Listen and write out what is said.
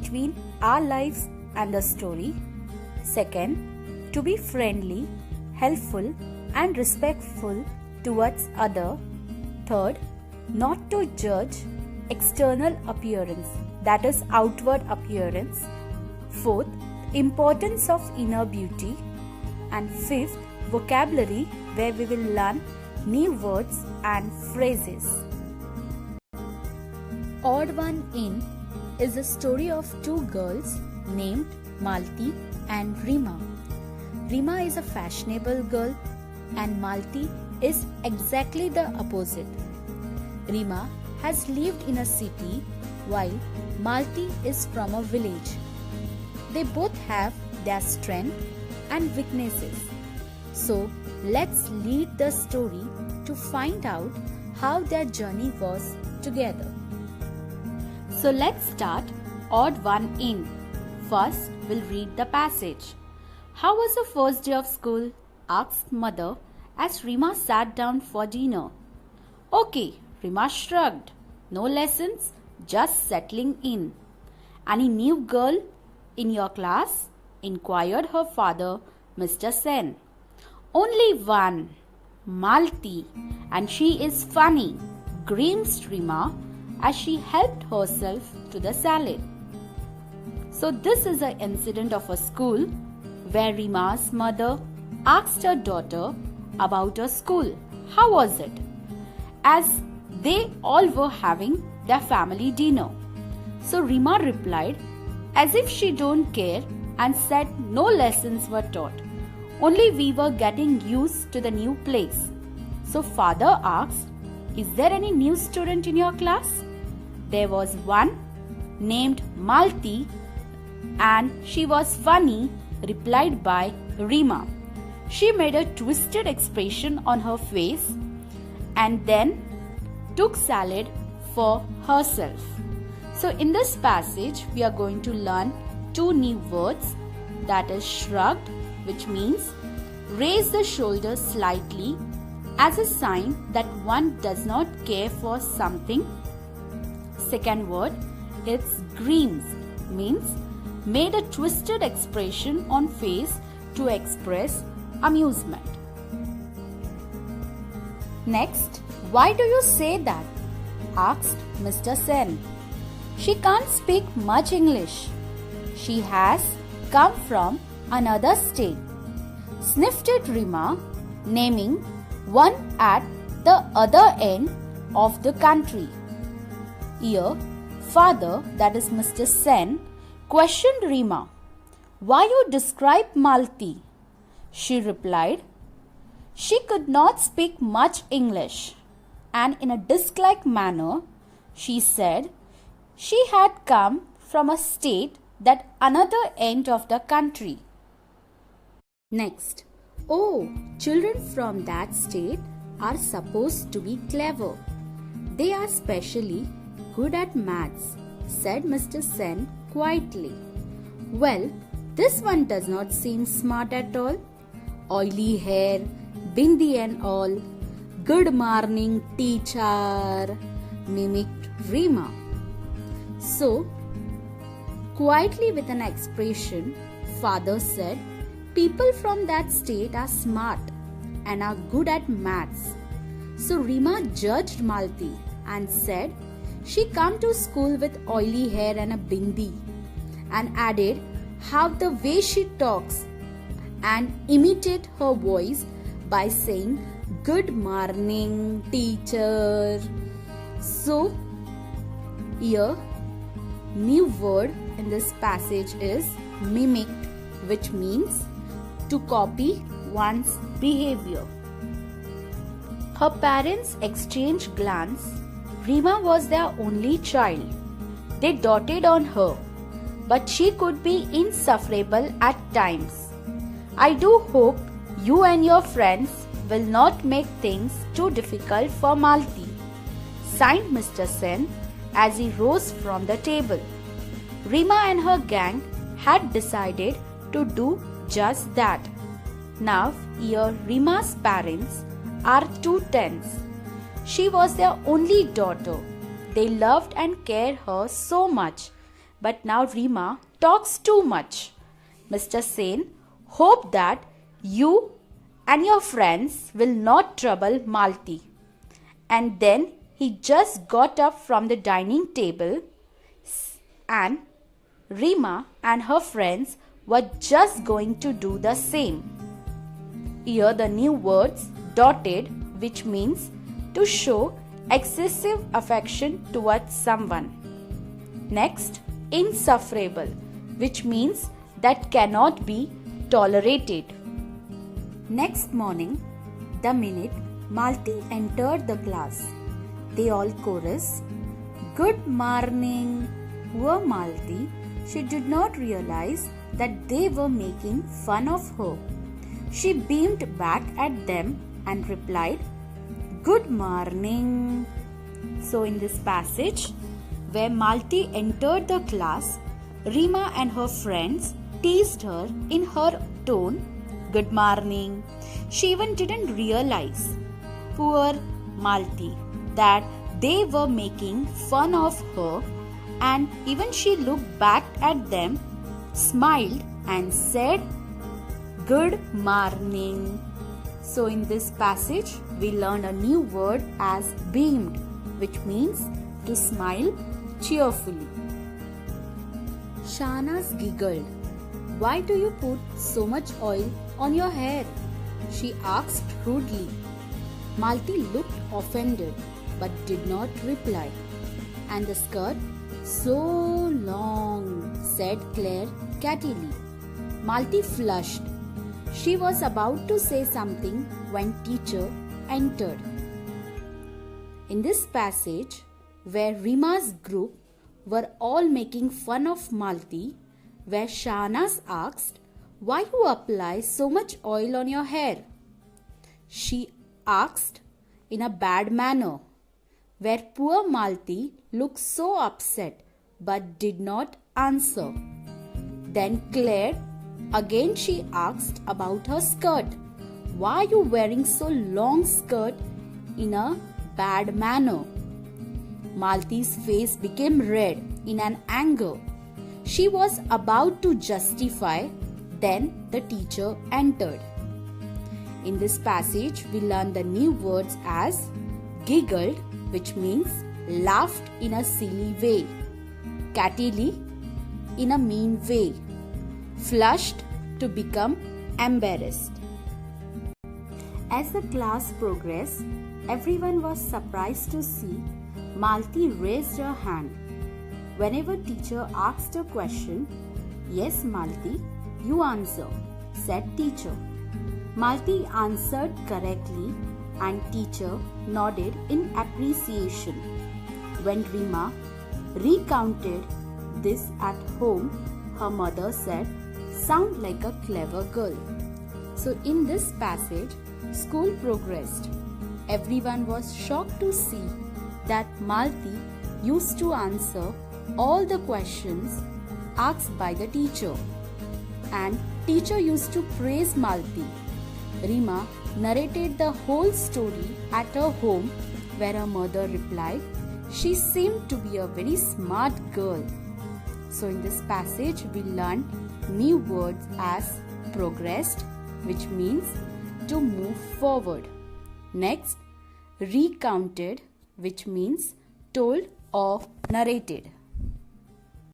between our lives and the story. Second, to be friendly, helpful and respectful towards other. Third, not to judge external appearance, that is outward appearance. Fourth, importance of inner beauty. And fifth, vocabulary, where we will learn new words and phrases. Odd One In is a story of two girls named Malti and Rima. Rima is a fashionable girl and Malti is exactly the opposite. Rima has lived in a city while Malti is from a village. They both have their strength and weaknesses. So let's lead the story to find out how their journey was together. So let's start Odd One In. First, we'll read the passage. How was the first day of school? Asked mother as Rima sat down for dinner. Okay, Rima shrugged. No lessons, just settling in. Any new girl in your class? Inquired her father, Mr. Sen. Only one, Malti, and she is funny, grimaced Rima as she helped herself to the salad. So this is an incident of a school where Rima's mother asked her daughter about her school. How was it? As they all were having their family dinner. So Rima replied as if she don't care and said no lessons were taught. Only we were getting used to the new place. So father asked, is there any new student in your class? There was one named Malti and she was funny, replied by Rima. She made a twisted expression on her face and then took salad for herself. So in this passage, we are going to learn two new words, that is shrugged, which means raise the shoulders slightly as a sign that one does not care for something. Second word, it's grimaced, means made a twisted expression on face to express amusement. Next, why do you say that? Asked Mr. Sen. She can't speak much English. She has come from another state. Sniffed it Rima, naming one at the other end of the country. Here, father, that is Mr. Sen, questioned Rima, why you describe Malti? She replied, she could not speak much English, and in a dislike manner, she said she had come from a state that another end of the country. Next, oh, children from that state are supposed to be clever. They are specially good at maths, said Mr. Sen quietly. Well, this one does not seem smart at all. Oily hair, bindi and all. Good morning, teacher, mimicked Rima. So, quietly with an expression, father said, people from that state are smart and are good at maths. So Rima judged Malti and said she come to school with oily hair and a bindi, and added how the way she talks and imitate her voice by saying good morning teacher. So here new word in this passage is mimicked, which means to copy one's behavior. Her parents exchanged glance. Rima was their only child. They doted on her, but she could be insufferable at times. I do hope you and your friends will not make things too difficult for Malti, signed Mr. Sen as he rose from the table. Rima and her gang had decided to do just that. Now, here Rima's parents are too tense. She was their only daughter. They loved and cared her so much but now Rima talks too much. Mr. Sen hoped that you and your friends will not trouble Malti. And then he just got up from the dining table and Rima and her friends were just going to do the same. Here the new words dotted, which means to show excessive affection towards someone. Next, insufferable, which means that cannot be tolerated. Next morning, the minute Malti entered the class, they all chorused, "Good morning." Poor Malti, she did not realize that they were making fun of her. She beamed back at them and replied, "Good morning." So in this passage, where Malti entered the class, Rima and her friends teased her in her tone, "Good morning." She even didn't realize, poor Malti, that they were making fun of her, and even she looked back at them, smiled and said, "Good morning." So in this passage, we learned a new word as beamed, which means to smile cheerfully. Shahnaz giggled. "Why do you put so much oil on your hair?" she asked rudely. Malti looked offended but did not reply. "And the skirt? So long," said Claire cattily. Malti flushed. She was about to say something when teacher entered. In this passage, where Rima's group were all making fun of Malti, where Shahnaz asked, "Why you apply so much oil on your hair?" She asked in a bad manner, where poor Malti looked so upset but did not answer. Then Claire, again she asked about her skirt. "Why are you wearing so long skirt?" in a bad manner. Malti's face became red in an anger. She was about to justify, then the teacher entered. In this passage, we learn the new words as giggled, which means laughed in a silly way, cattily in a mean way, flushed to become embarrassed. As the class progressed, everyone was surprised to see Malti raised her hand. Whenever teacher asked a question, "Yes, Malti, you answer," said teacher. Malti answered correctly and teacher nodded in appreciation. When Rima recounted this at home, her mother said, "Sound like a clever girl." So in this passage, school progressed. Everyone was shocked to see that Malti used to answer all the questions asked by the teacher, and teacher used to praise Malti. Rima narrated the whole story at her home, where her mother replied, "She seemed to be a very smart girl." So in this passage, we learned new words as progressed, which means to move forward. Next, recounted, which means told or narrated.